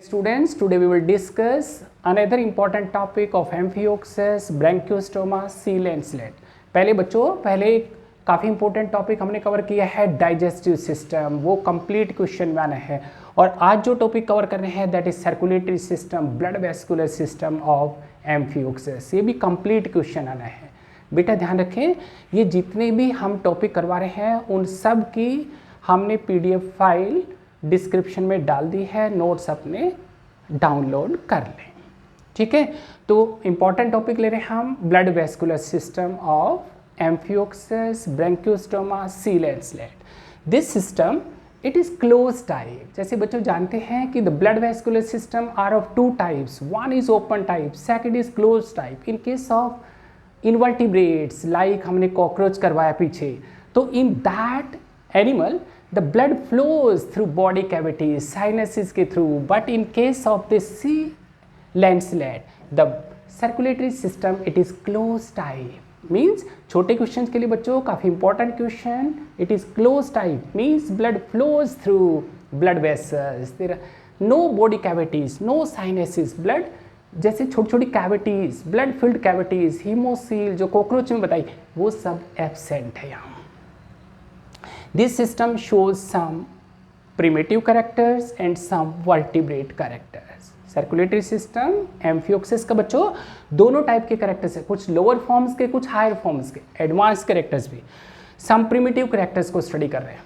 Students, today we will discuss another important topic of amphioxus, bronchiostoma, seal and slit. पहले काफ़ी important topic हमने cover किया है digestive system, वो complete question one है। और आज जो टॉपिक कवर कर रहे हैं that is circulatory system, blood vascular system of amphioxus. ये भी कंप्लीट क्वेश्चन आना है। बेटा ध्यान रखें, ये जितने भी हम टॉपिक करवा रहे हैं उन सब की हमने पीडीएफ फाइल डिस्क्रिप्शन में डाल दी है, नोट्स अपने डाउनलोड कर लें। ठीक है, तो इंपॉर्टेंट टॉपिक ले रहे हैं हम blood vascular system of amphioxus, branchiostoma, seal and slate. This system it is close type. जैसे बच्चों जानते हैं कि the blood vascular system are of two types, one is open type, second is close type. In case of invertebrates like हमने cockroach करवाया पीछे, तो in that animal the blood flows through body cavities, sinuses के through, but in case of the seal and slit, the circulatory system it is closed type. Means छोटे question के लिए बच्चों काफ़ी important question, it is closed type means blood flows through blood vessels, there are no body cavities, no sinuses, blood जैसे छोटी छोटी cavities, blood filled cavities, haemocoel जो cockroach में बताई वो सब एब्सेंट है यहाँ। This system shows some primitive characters and some vertebrate characters. Circulatory system, amphioxus का बच्चों दोनों टाइप के कैरेक्टर्स है, कुछ लोअर फॉर्म्स के, कुछ हायर फॉर्म्स के, एडवांस कैरेक्टर्स भी। सम प्रिमिटिव कैरेक्टर्स को स्टडी कर रहे हैं।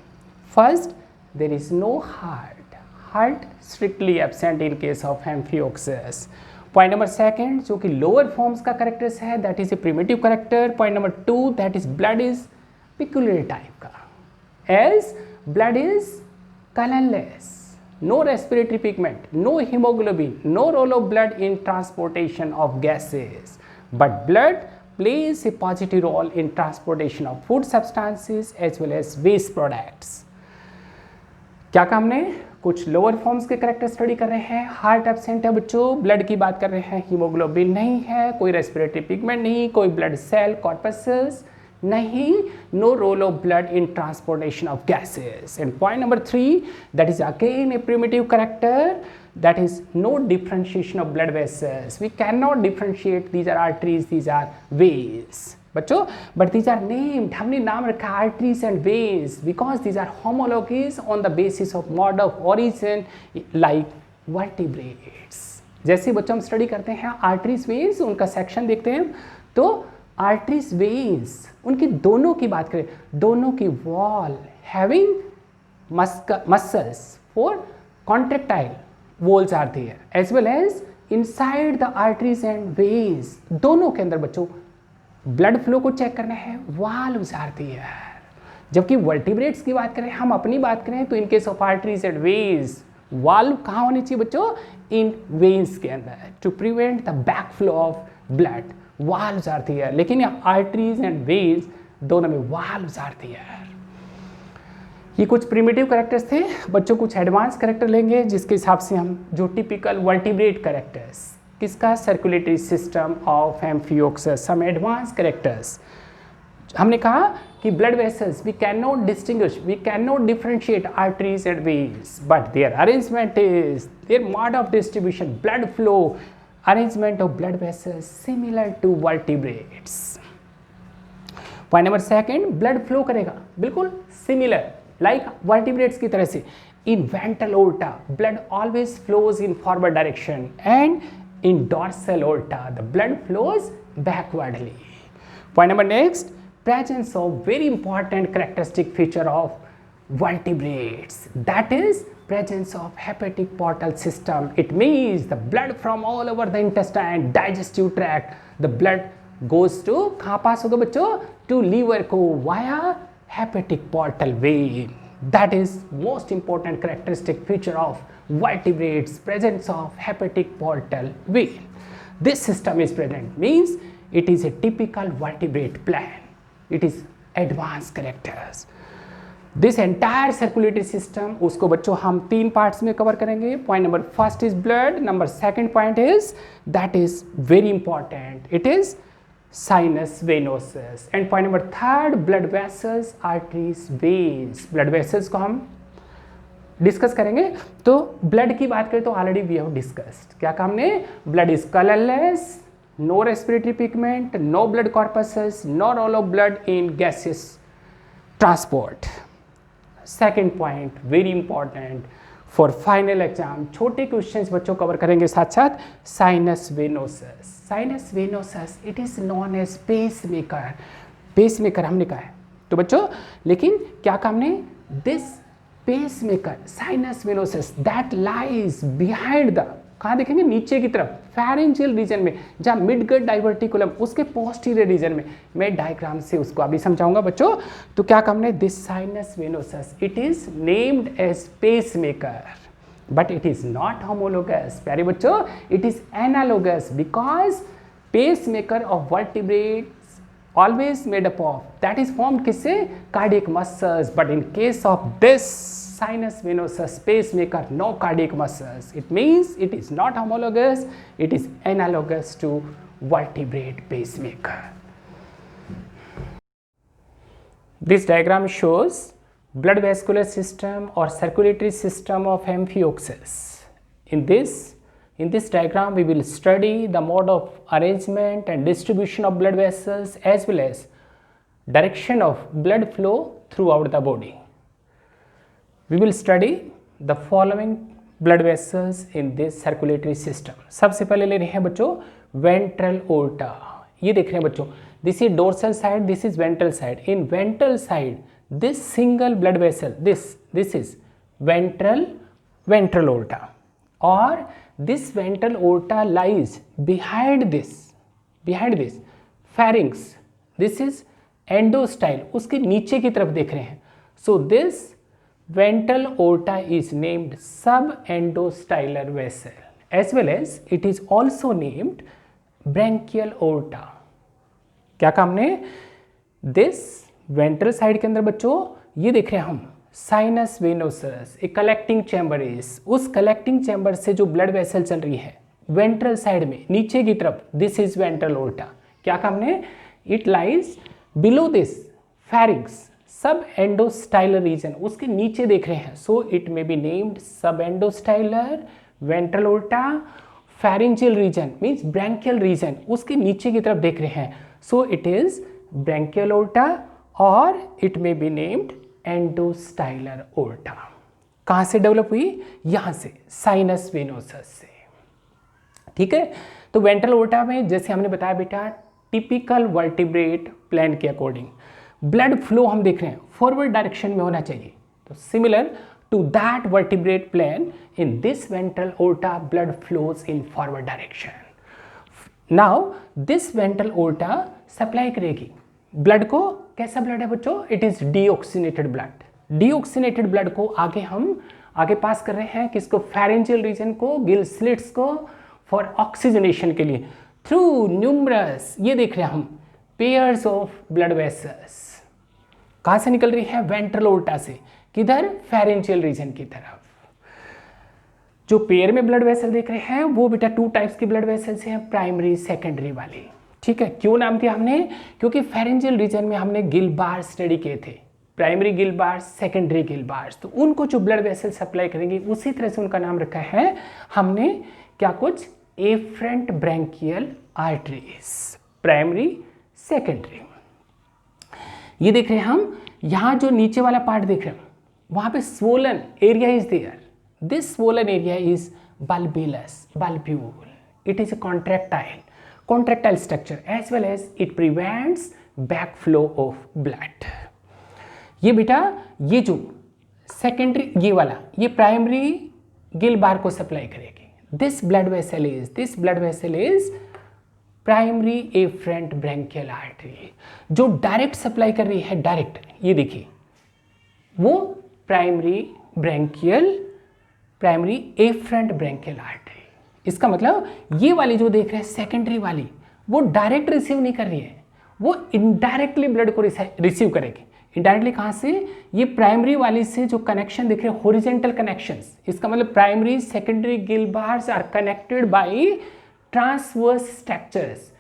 First, there is no heart, heart strictly absent in case of amphioxus. Point number second, जो कि लोअर फॉर्म्स का कैरेक्टर्स है that is a primitive character. Point number two, that is blood is peculiar type का, as blood is colorless, no respiratory pigment, no hemoglobin, no role of blood in transportation of gases, but blood plays a positive role in transportation of food substances as well as waste products. क्या काम ने कुछ lower forms के character study कर रहे हैं। Heart absent है बच्चों, ब्लड की बात कर रहे हैं, हीमोग्लोबिन नहीं है, कोई रेस्पिरेटरी पिगमेंट नहीं, कोई ब्लड सेल कॉर्पसेस नहीं, no role of blood in transportation of gases. And point number three, that is again a primitive character, that is no differentiation of blood vessels. We can not differentiate, these are arteries, these are veins बच्चों, but these are named, हमने नाम रखा arteries and veins because these are homologies on the basis of mode of origin like vertebrates. जैसे बच्चों हम study करते हैं arteries veg, उनका सेक्शन देखते हैं, तो आर्टरीज वेन्स उनकी दोनों की बात करें, दोनों की wall having muscles for contractile walls are there as well as inside the arteries and veins. दोनों के अंदर बच्चों ब्लड फ्लो को चेक करना है, वाल्व्स आर देयर। जबकि वर्टिब्रेट्स की बात करें, हम अपनी बात करें, तो in case of arteries and veins valve कहाँ होनी चाहिए बच्चों, इन वेन्स के अंदर, to prevent the back flow of blood. Valves are there, लेकिन आर्टरीज एंड वेन्स दोनों में वाल्व्स आर देयर। ये कुछ प्रिमिटिव कैरेक्टर्स थे बच्चों, कुछ एडवांस कैरेक्टर लेंगे जिसके हिसाब से हम जो टिपिकल वर्टिब्रेट कैरेक्टर्स किसका, circulatory system of amphioxus, some advance characters. हमने कहा कि blood vessels we can not distinguish, we can not differentiate arteries and veins, but their arrangement is, their mode of distribution, blood flow, arrangement of blood vessels similar to vertebrates. Point number second, blood flow करेगा बिल्कुल similar like vertebrates की तरह से। In ventral aorta, blood always flows in forward direction, and in dorsal aorta, the blood flows backwardly. Point number next, presence of very important characteristic feature of vertebrates, that is presence of hepatic portal system. It means the blood from all over the intestine, digestive tract, the blood goes to कहाँ पास होगा बच्चों, to liver को via hepatic portal vein. That is most important characteristic feature of vertebrates, presence of hepatic portal vein. This system is present means it is a typical vertebrate plan. It is advanced characters. This entire circulatory system, उसको बच्चों हम तीन parts में cover करेंगे। Point number first is blood, number second point is that is very important, it is sinus venosus, and point number third blood vessels, arteries, veins. Blood vessels को हम discuss करेंगे। तो ब्लड की बात करें तो ऑलरेडी वी हैव डिस्कस्ड, क्या कहा हमने, blood is colourless, no respiratory pigment, no blood corpuscles, no role of blood in gases transport. Second point very important for final exam, छोटे क्वेश्चंस बच्चों कवर करेंगे साथ साथ, sinus venosus. Sinus venosus it is known as pacemaker, pacemaker हमने कहा है तो बच्चों, लेकिन क्या कहा हमने, this pacemaker sinus venosus that lies behind the, कहाँ देखेंगे, नीचे की तरफ फेरेंजियल रीजन में, जहाँ मिडगट डाइवर्टिकुलम उसके पोस्टीरियर रीजन में, मैं डायग्राम से उसको अभी समझाऊंगा बच्चों। तो क्या कहा हमने, this sinus venosus it is named as pacemaker but it is not homologous. प्यारे बच्चों, it is analogous because pacemaker of vertebrates always made up of, that is formed किससे, cardiac muscles, but in case of this sinus venosus pacemaker no cardiac muscles, it means it is not homologous, it is analogous to vertebrate pacemaker. This diagram shows blood vascular system or circulatory system of Amphioxus. In this diagram, we will study the mode of arrangement and distribution of blood vessels as well as direction of blood flow throughout the body. We will study the following blood vessels in this circulatory system. सबसे पहले ले रहे हैं बच्चों ventral aorta, ये देख रहे हैं बच्चों, this is dorsal side, this is ventral side. In ventral side, this single blood vessel, this is ventral aorta, or this ventral aorta lies behind this pharynx, this is endostyle, उसके नीचे की तरफ देख रहे हैं. So this ventral aorta is named subendostylar vessel as well as it is also named branchial aorta. क्या काम ने, this ventral side के अंदर बच्चों ये देख रहे हैं हम साइनस वेनोसस, एक कलेक्टिंग चैम्बर इज, उस कलेक्टिंग चैम्बर से जो ब्लड वेसल चल रही है वेंट्रल साइड में नीचे की तरफ, दिस इज वेंट्रल ओर्टा. क्या कहा हमने, it lies below this pharynx sub endostylar region, उसके नीचे देख रहे हैं, so it may be named sub endostylar, ventral aorta, pharyngeal region means branchial region, उसके नीचे की तरफ देख रहे हैं, so it is branchial aorta और it may be named endostylar aorta. कहाँ से डेवलप हुई, यहाँ से साइनस वेनोसस से. ठीक है, तो वेंट्रल ओर्टा में जैसे हमने बताया बेटा टिपिकल वर्टिब्रेट प्लान के अकॉर्डिंग ब्लड फ्लो हम देख रहे हैं फॉरवर्ड डायरेक्शन में होना चाहिए. तो similar to that vertebrate plan in this ventral aorta blood flows in forward direction. Now this ventral aorta supply करेगी ब्लड को. कैसा ब्लड है बच्चों, it is deoxygenated blood. Deoxygenated blood को हम आगे पास कर रहे हैं किसको, फेरेंजियल रीजन को, गिल स्लिट्स को, फॉर ऑक्सीजनेशन के लिए थ्रू न्यूमरस, ये देख रहे हैं हम पेयर्स ऑफ ब्लड वेसल्स. कहाँ से निकल रही है, वेंट्रल ओर्टा से. किधर, फेरेंजियल रीजन की तरफ. जो पेयर में ब्लड वेसल देख रहे हैं वो बेटा टू टाइप्स की ब्लड वेसल्स हैं, प्राइमरी सेकेंडरी वाली. ठीक है, क्यों नाम दिया हमने, क्योंकि फेरेंजियल रीजन में हमने गिल बार स्टडी किए थे, primary Gill bars, secondary gill bars. तो उनको जो ब्लड वेसल सप्लाई करेंगे उसी तरह से उनका नाम रखा है हमने क्या, कुछ afferent branchial arteries, primary secondary. ये देख रहे हैं हम, यहाँ जो नीचे वाला पार्ट देख रहे हैं वहाँ पे swollen area is there. This swollen area is bulbulus, bulbule. It is a contractile structure as well as it prevents backflow of blood. ये बेटा ये जो सेकेंडरी ये वाला ये प्राइमरी गिल बार को सप्लाई करेगी. This blood vessel is primary afferent branchial artery. जो डायरेक्ट सप्लाई कर रही है, डायरेक्ट ये देखिए वो प्राइमरी एफ्रेंट ब्रैंकियल आर्टरी. इसका मतलब ये वाली जो देख रहे हैं सेकेंडरी वाली वो डायरेक्ट रिसीव नहीं कर रही है, वो इनडायरेक्टली ब्लड को रिसीव करेगी. इनडायरेक्टली कहाँ से, ये प्राइमरी वाली से जो कनेक्शन देख रहे हैं हॉरिजॉन्टल कनेक्शंस, इसका मतलब primary secondary gill bars are connected by transverse structures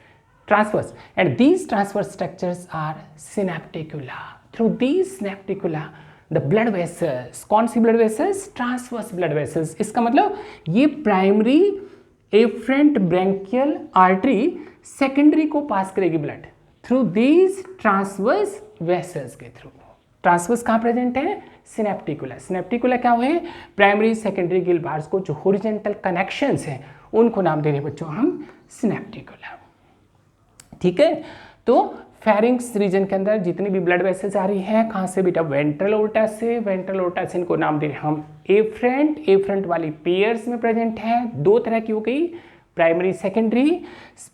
and these transverse structures are synapticula. Through these synapticula the blood vessels, कौन सी blood vessels? Transverse blood vessels. इसका मतलब ये primary efferent branchial artery secondary को pass करेगी blood through these transverse vessels के through. Transverse कहाँ present है? सिनेप्टिकुला। सिनेप्टिकुला क्या हुए? प्राइमरी सेकेंडरी गिल बार्स को जो हॉरिजॉन्टल कनेक्शंस हैं उनको नाम दे रहे हैं बच्चों हम सिनेप्टिकुला। ठीक है, तो फेरिंग्स रीजन के अंदर जितनी भी ब्लड वेसल्स आ रही हैं कहाँ से बेटा? वेंट्रल ओर्टा से। वेंट्रल ओर्टा से इनको नाम दे रहे हैं हम एफरेंट। एफरेंट वाली पेयर्स में प्रेजेंट है, दो तरह की हो गई, प्राइमरी सेकेंडरी।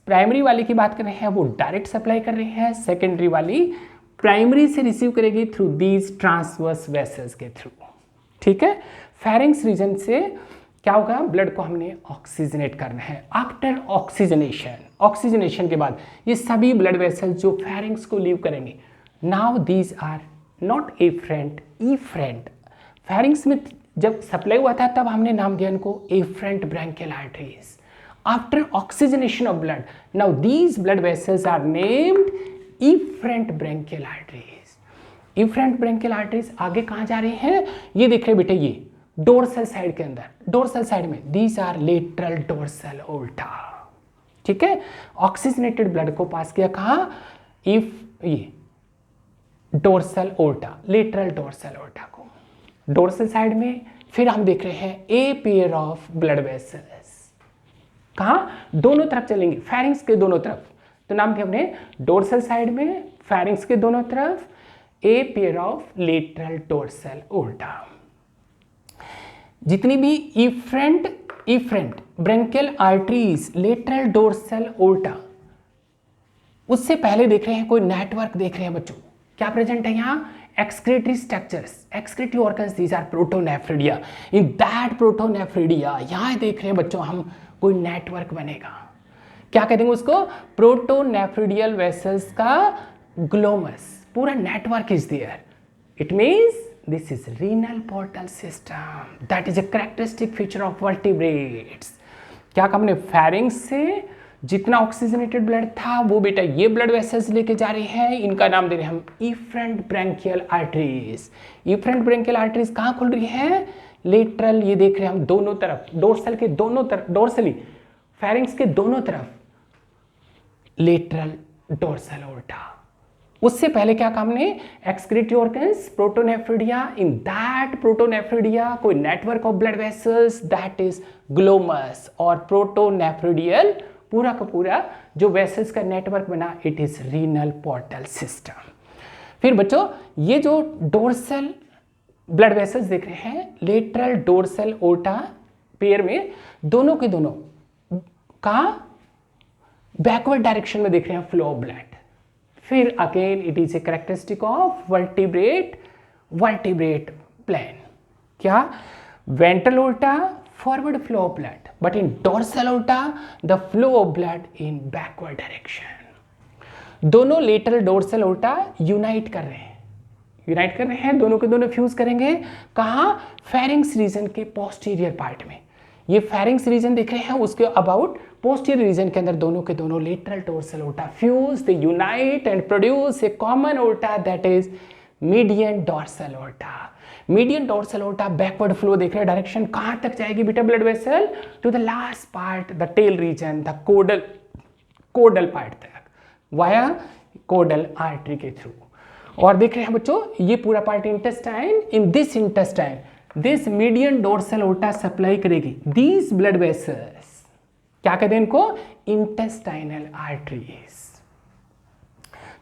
प्राइमरी वाली की बात कर रहे हैं वो डायरेक्ट सप्लाई कर रहे हैं, सेकेंडरी वाली प्राइमरी से रिसीव करेगी थ्रू दीज ट्रांसवर्स वेसल्स के थ्रू। ठीक है, फेरिंग्स रीजन से क्या होगा? ब्लड को हमने ऑक्सीजनेट करना है। आफ्टर ऑक्सीजनेशन, ऑक्सीजनेशन के बाद ये सभी ब्लड वेसल्स जो फेरिंग्स को लीव करेंगे, now these are not afferent, efferent. Pharynx में जब सप्लाई हुआ था तब हमने नाम दिया इनको afferent branchial arteries. After oxygenation of blood, now these blood vessels are named efferent branchial arteries. Efferent branchial arteries आगे कहाँ जा रही हैं? ये देख रहे बेटे, ये डोर्सल साइड के अंदर, डोर्सल साइड में दीज आर लेटरल डोर्सल ओल्टा। ठीक है, ऑक्सीजनेटेड ब्लड को पास किया कहाँ? इफ ये डोर्सल ओल्टा, लेटरल डोर्सल ओल्टा को, डोर्सल साइड में। फिर हम देख रहे हैं ए पेयर ऑफ ब्लड वेसल्स, कहाँ? दोनों तरफ चलेंगे, फेरिंग्स के दोनों तरफ। तो नाम दिया हमने डोर्सल साइड में, फेरिंग्स के दोनों तरफ, a pair of lateral dorsal aorta. जितनी भी efferent branchial arteries lateral dorsal aorta, उससे पहले देख रहे हैं कोई नेटवर्क देख रहे हैं बच्चों, क्या प्रेजेंट है यहाँ? Excretory structures, excretory organs, these are protonephridia. In that protonephridia, यहाँ देख रहे हैं बच्चों हम कोई नेटवर्क बनेगा, क्या कह देंगे उसको? प्रोटोनेफ्रिडियल वेसल्स का ग्लोमस, पूरा network is there. It means this is renal portal system, that is a characteristic feature of vertebrates। क्या हमने फेरिंग्स से जितना ऑक्सीजनेटेड ब्लड था वो बेटा ये ब्लड वेसल्स लेके जा रहे हैं, इनका नाम दे रहे हैं हम efferent branchial arteries. Efferent branchial arteries कहाँ खुल रही है? लेटरल, ये देख रहे हैं हम दोनों तरफ, डोर्सल के दोनों तरफ, डोर्सली फेरिंग्स के दोनों तरफ, लेटरल डोर्सल ओल्टा। उससे पहले क्या काम ने? Excretory organs, protonephridia. In that protonephridia कोई network of blood vessels, that is glomus और प्रोटोनेफ्रिडियल, पूरा का पूरा जो वेसल्स का नेटवर्क बना, it is renal portal system. फिर बच्चों ये जो डोर्सल ब्लड वेसल्स देख रहे हैं, लेटरल डोर्सल ओल्टा पेयर में दोनों के दोनों का बैकवर्ड डायरेक्शन में देख रहे हैं फ्लो ऑफ ब्लड। फिर again it is a characteristic of vertebrate plan. क्या? Ventral aorta forward flow of blood, but in dorsal aorta the flow of blood in backward direction. दोनों लेटरल डोर्सल ओल्टा यूनाइट कर रहे हैं, दोनों के दोनों fuse करेंगे कहाँ? फेरिंग्स रीजन के पोस्टीरियर पार्ट में। ये फेरिंग्स रीजन देख रहे हैं, उसके अबाउट पोस्टीरियर रीजन के अंदर दोनों के दोनों lateral dorsal aorta fuse, they unite and produce a common aorta, that is median dorsal aorta. Median dorsal aorta backward flow देख रहे हैं, डायरेक्शन कहाँ तक जाएगी बेटा blood vessel? To the last part, the tail region, the caudal part तक, via caudal artery के through. और देख रहे हैं बच्चों ये पूरा part intestine, in this intestine this median dorsal aorta supply करेगी दीज ब्लड वेसल्स, क्या कहते हैं इनको? Intestinal arteries.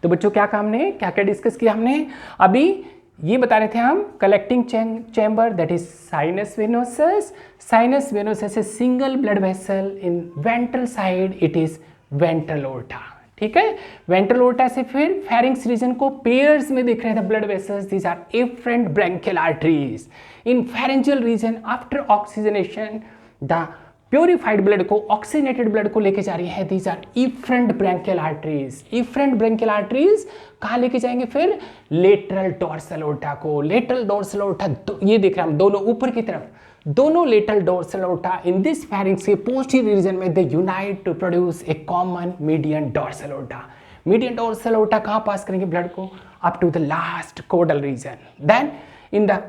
तो बच्चों क्या काम ने, क्या क्या डिस्कस किया हमने? अभी ये बता रहे थे हम collecting chamber, that is sinus venosus. Sinus venosus is single blood vessel, in ventral side it is ventral aorta. ठीक है, वेंट्रल ओल्टा से फिर फेरिंग्स रीजन को पेयर्स में देख रहे थे blood vessels, these are afferent branchial arteries. In pharyngeal region after oxygenation the purified blood को, ऑक्सीजनेटेड ब्लड को लेके जा रही है, these are efferent branchial arteries. Efferent branchial arteries कहाँ लेके जाएंगे फिर? लेटरल डोर्सल ओल्टा को। लेटरल डोर्सल ओल्टा ये देख रहे हैं हम दोनों ऊपर की तरफ, दोनों lateral dorsal aorta in this pharynx के पोस्टीरियर रीजन में they unite to produce a common median dorsal aorta. Median dorsal aorta कहाँ पास करेंगे ब्लड को? Up to the last caudal region. Then in the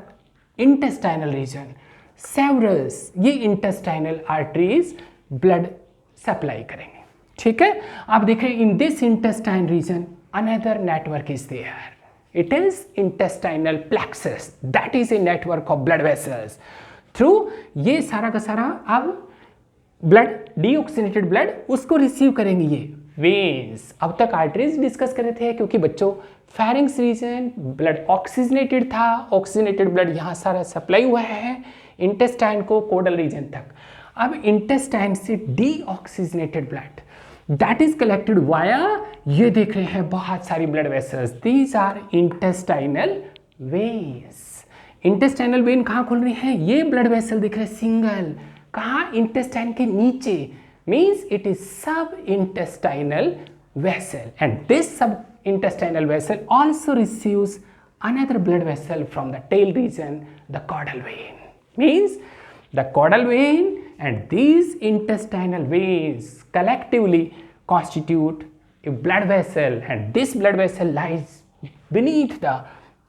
intestinal region, several ये intestinal arteries blood supply करेंगे, ठीक है। आप देख रहे हैं in this intestine region another network is there, it is intestinal plexus, that is a network of blood vessels through ये सारा का सारा अब ब्लड डीऑक्सीनेटेड ब्लड उसको रिसीव करेंगे ये वेन्स। अब तक आर्टरीज डिस्कस कर रहे थे क्योंकि बच्चों फेरिंग्स रीजन ब्लड ऑक्सीजनेटेड था, ऑक्सीजनेटेड ब्लड यहाँ सारा सप्लाई हुआ है इंटेस्टाइन को कोडल रीजन तक। अब इंटेस्टाइन से deoxygenated blood that is collected via, ये देख रहे हैं बहुत सारी blood vessels, these are intestinal veins. Intestinal vein कहाँ खुल रही है, ये ब्लड वेसल दिख रहे हैं सिंगल, कहाँ, इंटेस्टाइन के नीचे, मीन्स इट इज सब इंटेस्टाइनल वेसल एंड दिस सब intestinal vessel also receives another blood vessel from the tail region, the caudal vein. Means the caudal vein and these intestinal veins collectively constitute a blood vessel, and this blood vessel lies beneath the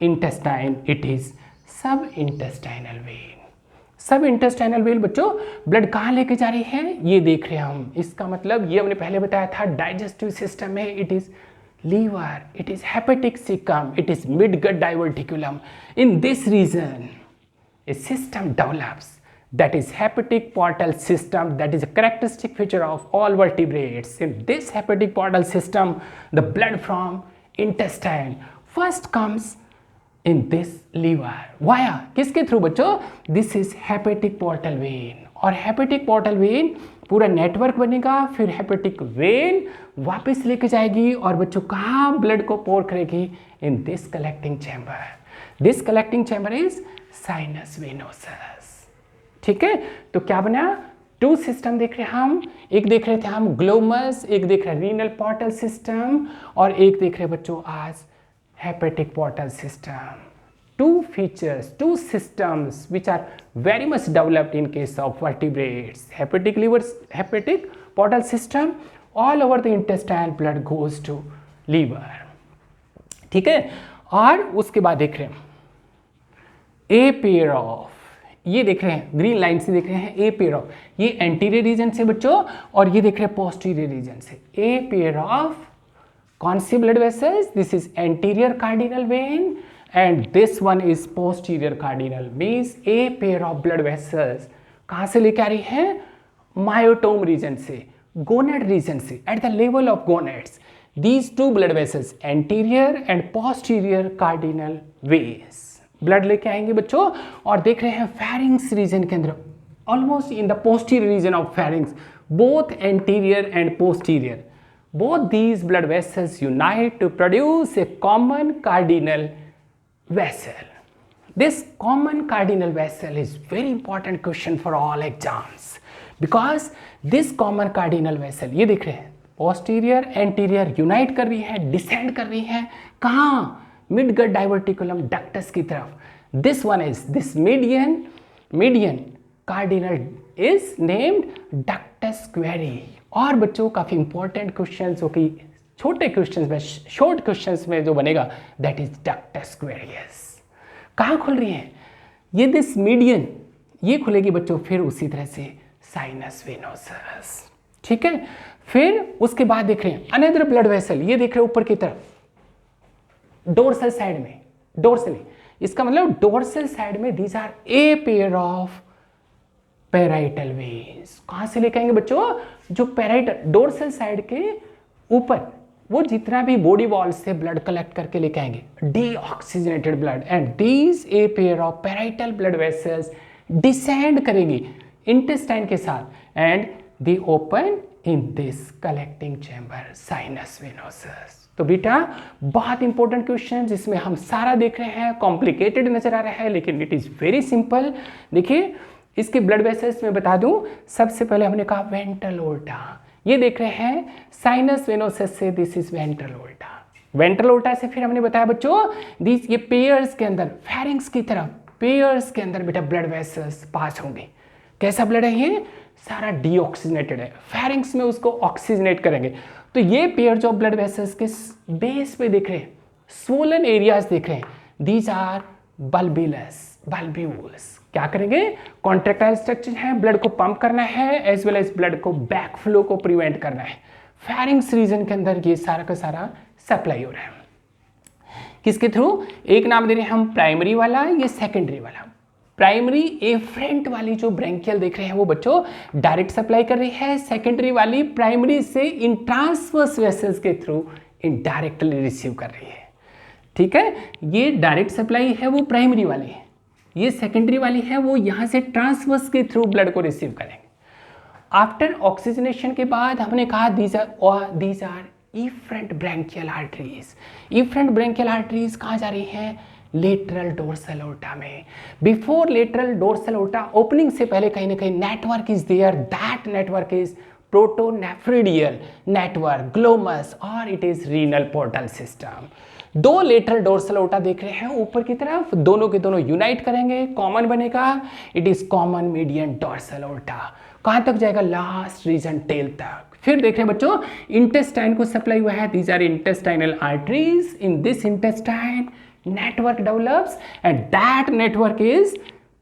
intestine. It is subintestinal vein. सब intestinal well बच्चों blood कहाँ लेके जा रही है, ये देख रहे हैं हम। इसका मतलब ये हमने पहले बताया था डाइजेस्टिव सिस्टम में it is liver, it is hepatic cecum, it is midgut diverticulum. In this region, a system develops that is hepatic portal system, that is a characteristic feature of all vertebrates. In this hepatic portal system, the blood from intestine first comes in this liver. Via किसके through बच्चों, this is hepatic portal vein, और hepatic portal vein पूरा network बनेगा, फिर hepatic when वापस लेके जाएगी और बच्चों कहाँ ब्लड को पोर करेगी, in this collecting chamber. This collecting chamber is sinus venosus, ठीक है। तो क्या बना, टू सिस्टम देख रहे हैं हम, एक देख रहे थे हम ग्लोमस, एक देख रहे हैं रीनल पोर्टल सिस्टम, और एक देख रहे बच्चों आज hepatic portal system. Two features, two systems which are very much developed in case of vertebrates. Hepatic portal system, all over the intestine blood goes to liver, ठीक है। और उसके बाद देख रहे हैं ए पेयर ऑफ, ये देख रहे हैं ग्रीन लाइन से देख रहे हैं ए पेयर ऑफ, ये एंटीरियर रीजन से बच्चों, और ये देख रहे हैं पोस्टीरियर रीजन से। ए पेयर ऑफ कौन सी blood vessels, this is anterior cardinal vein and this one is posterior cardinal, means a pair of blood vessels कहाँ से लेके आ रही है, मायोटोम रीजन से, गोनेड रीजन से, at the level of gonads these two blood vessels anterior and posterior cardinal veins blood लेके आएंगे बच्चों। और देख रहे हैं फेरिंग्स रीजन के अंदर, almost in the posterior reason of pharynx, both anterior and posterior, both these blood vessels unite to produce a common cardinal vessel. This common cardinal vessel is very important question for all exams because this common cardinal vessel, ये देख रहे हैं posterior anterior unite कर रही है, descend कर रही है कहाँ, midgut diverticulum ductus की तरफ। This one is this median cardinal is named ductus square। और बच्चों काफी important questions हो कि छोटे क्वेश्चंस में, शॉर्ट क्वेश्चंस में जो बनेगा दैट इज डक्टस स्क्वेरियस। कहाँ खुल रही है ये, दिस मीडियन ये खुलेगी बच्चों, फिर उसी तरह से साइनस वेनोसस, ठीक है। फिर उसके बाद देख रहे हैं अनदर ब्लड वेसल, ये देख रहे हैं ऊपर की तरफ डोर्सल साइड में, डोर्सल इसका मतलब डोर्सल साइड में these are a pair of parietal veins. कहाँ से लेके आएंगे बच्चों, जो पैराइटल डोर्सल साइड के ऊपर वो जितना भी बॉडी वॉल से ब्लड कलेक्ट करके लेके आएंगे deoxygenated blood, and these A pair of parietal blood vessels descend करेंगी इंटेस्टाइन के साथ and they open in this collecting chamber sinus venosus. तो बेटा बहुत इंपॉर्टेंट क्वेश्चन जिसमें हम सारा देख रहे हैं, कॉम्प्लिकेटेड नजर आ रहा है लेकिन इट इज वेरी सिंपल। देखिए इसके ब्लड वेसल्स में बता दूं, सबसे पहले हमने कहा वेंट्रल ओर्टा, ये देख रहे हैं साइनस वेनोसस से this is ventral aorta. Ventral aorta से फिर हमने बताया बच्चों दिस, ये पेयर्स के अंदर फेरिंग्स की तरफ, पेयर्स के अंदर बेटा ब्लड वेसल्स पास होंगे। कैसा ब्लड है ये, सारा डीऑक्सीजनेटेड है, फेरिंग्स में उसको ऑक्सीजनेट करेंगे। तो ये पेयर्स ऑफ ब्लड वेसल्स के बेस पे देख रहे हैं, स्वोलन एरियाज देख रहे हैं, दीज आर बल्ब्यूल्स क्या करेंगे, कॉन्ट्रैक्टाइल स्ट्रक्चर है, ब्लड को पंप करना है एज वेल एज ब्लड को बैक फ्लो को प्रिवेंट करना है। फेरिंग्स रीजन के अंदर ये सारा का सारा सप्लाई हो रहा है किसके थ्रू, एक नाम दे रहे हैं हम प्राइमरी वाला, ये सेकेंडरी वाला। प्राइमरी एफरेंट वाली जो ब्रैंकियल देख रहे हैं वो बच्चों डायरेक्ट सप्लाई कर रही है, सेकेंडरी वाली प्राइमरी से इन ट्रांसवर्स वेसल्स के थ्रू इनडायरेक्टली रिसीव कर रही है। ठीक है, ये डायरेक्ट सप्लाई है वो प्राइमरी वाली है, ये सेकेंडरी वाली है वो यहाँ से ट्रांसवर्स के थ्रू ब्लड को रिसीव करेंगे। आफ्टर ऑक्सीजनेशन के बाद हमने कहा these are efferent branchial arteries. Efferent branchial arteries कहाँ जा रही हैं, लेटरल डोर्सल ओटा में। Before lateral dorsal aorta opening से पहले कहीं ना कहीं network is there, that network is protonephridial network, glomus, और it is renal portal system. दो लेटरल डोर्सल ओटा देख रहे हैं ऊपर की तरफ, दोनों के दोनों यूनाइट करेंगे, कॉमन बनेगा, it is common median dorsal ओटा। कहां तक जाएगा, लास्ट रीजन टेल तक। फिर देख रहे हैं बच्चों इंटेस्टाइन को सप्लाई हुआ है, these are intestinal arteries. In this intestine network develops and that network is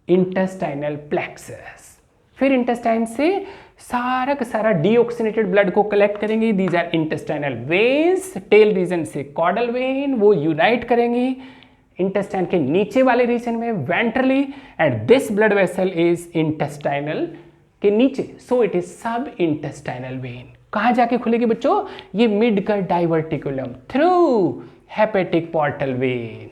intestinal plexus। फिर इंटेस्टाइन से सारा का सारा डीऑक्सीनेटेड ब्लड को कलेक्ट करेंगे, these are intestinal veins. Tail region से कॉर्डल वेन, वो यूनाइट करेंगे इंटेस्टाइन के नीचे वाले रीजन में ventrally, and this blood vessel is intestinal के नीचे, so it is subintestinal vein. कहाँ जाके खुलेगी बच्चों, ये मिड का diverticulum through hepatic portal vein.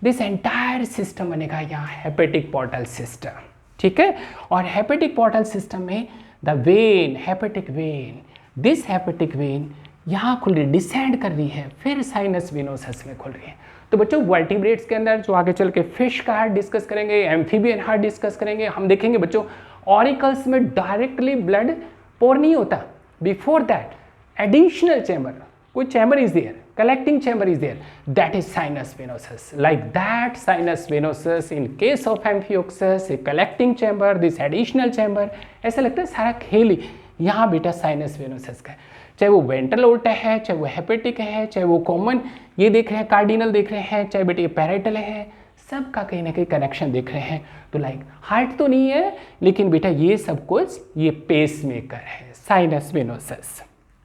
This entire system बनेगा यहाँ हेपेटिक पोर्टल सिस्टम। ठीक है, और हेपेटिक पोर्टल सिस्टम में the when, hepatic when, this hepatic when यहाँ खुल रही, डिसेंड कर रही है, फिर साइनस वेनोसस में खुल रही है। तो बच्चों वर्टिब्रेट्स के अंदर जो आगे चल के फिश का हार्ट डिस्कस करेंगे, एम्फीबियन हार्ट डिस्कस करेंगे, हम देखेंगे बच्चों ऑरिकल्स में डायरेक्टली ब्लड पोर नहीं होता, बिफोर दैट एडिशनल चैम्बर, कोई chamber is there, collecting chamber is there, that is sinus venosus। like that sinus venosus in case of amphioxus, a collecting chamber, this additional chamber, ऐसा लगता है सारा खेल ही यहाँ बेटा साइनस वेनोसस का है, चाहे वो वेंट्रल ओल्टा है, चाहे वो हेपेटिक है, चाहे वो कॉमन ये देख रहे हैं कार्डिनल देख रहे हैं, चाहे बेटे ये पैराइटल है, सब का कहीं ना कहीं कनेक्शन देख रहे हैं। तो लाइक हार्ट तो नहीं है, लेकिन बेटा ये सब कुछ ये पेस मेकर है, साइनस वेनोसस।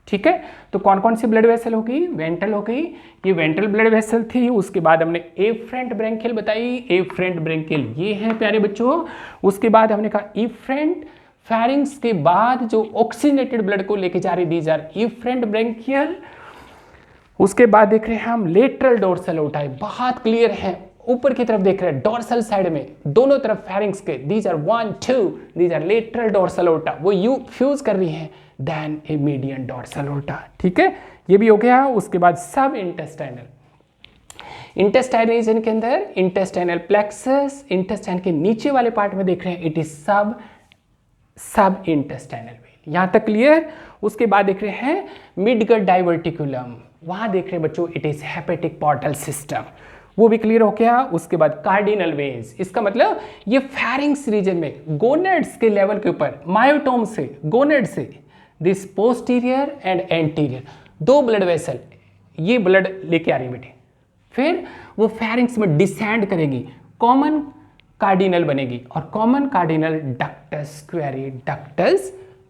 ठीक है, तो कौन कौन सी ब्लड वेसल होगी, वेंट्रल हो गई, ये वेंट्रल ब्लड वेसल थी। उसके बाद हमने एफरेंट ब्रैंकियल बताई, एफरेंट ब्रैंकियल ये है प्यारे बच्चों। उसके बाद हमने कहा इफरेंट फेरिंग्स के बाद जो ऑक्सीजनेटेड ब्लड को लेके जा रही, दीज आर इफरेंट ब्रैंकियल। उसके बाद देख रहे हैं हम लेटरल डोर्सल ओटा, बहुत क्लियर है, ऊपर की तरफ देख रहे हैं डोर्सल साइड में दोनों तरफ फेरिंग्स के, these are 1 2, these are lateral dorsal aorta, वो यू फ्यूज कर रही है, देन ए मीडियन डोर्सल ओटा। ठीक है, ये भी हो गया। उसके बाद सब इंटेस्टाइनल, इंटेस्टाइन रीजन के अंदर इंटेस्टाइनल प्लेक्सस, इंटेस्टाइन के नीचे वाले पार्ट में देख रहे हैं it is subintestinal when, यहां तक क्लियर। उसके बाद देख रहे हैं मिड गट डाइवर्टिकुलम, वहां देख रहे हैं बच्चों it is hepatic portal system, वो भी क्लियर हो गया। उसके बाद कार्डिनल वेन्स, इसका मतलब ये फेरिंग्स रीजन में गोनेड्स के लेवल के ऊपर मायोटोम से, गोनेड से दिस पोस्टीरियर एंड एंटीरियर दो ब्लड वेसल ये ब्लड लेके आ रही है बेटे, फिर वो फेरिंग्स में डिसेंड करेगी, कॉमन कार्डिनल बनेगी, और कॉमन कार्डिनल डक्टस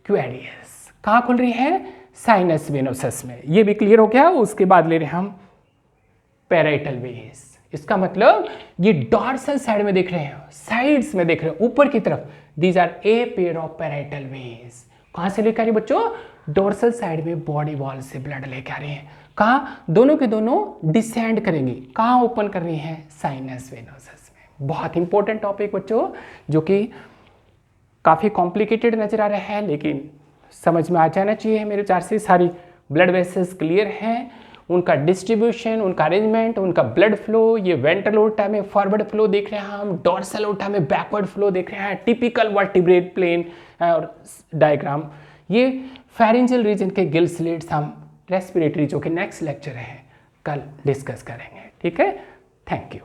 क्वेरियस कहाँ खुल रही है, साइनस वेनोसस में, ये भी क्लियर हो गया। उसके बाद ले रहे हैं हम पैराइटल वेन्स, इसका मतलब ये डॉर्सल साइड में देख रहे हैं, साइड्स में देख रहे हैं, ऊपर की तरफ, these are a pair of parietal veins. कहां से लेकर आ रही है बच्चों, डोर्सल साइड में बॉडी वॉल से ब्लड लेकर आ रही है, कहाँ, दोनों के दोनों डिसेंड करेंगी, कहाँ ओपन कर रही है, साइनस वेनोसस में। बहुत इंपॉर्टेंट टॉपिक बच्चों, जो कि काफ़ी कॉम्प्लिकेटेड नजर आ रहा है, लेकिन समझ में आ जाना चाहिए मेरे विचार से। सारी ब्लड वेसल्स क्लियर हैं, उनका डिस्ट्रीब्यूशन, उनका अरेंजमेंट, उनका ब्लड फ्लो, ये वेंट्रल ओटा में फॉरवर्ड फ्लो देख रहे हैं हम, डोर्सल ओटा में बैकवर्ड फ्लो देख रहे हैं, टिपिकल वर्टिब्रेट प्लेन और डायग्राम, ये फेरिंजियल रीजन के गिल स्लिट्स हम रेस्पिरेटरी जो कि नेक्स्ट लेक्चर है कल डिस्कस करेंगे। ठीक है, थैंक यू।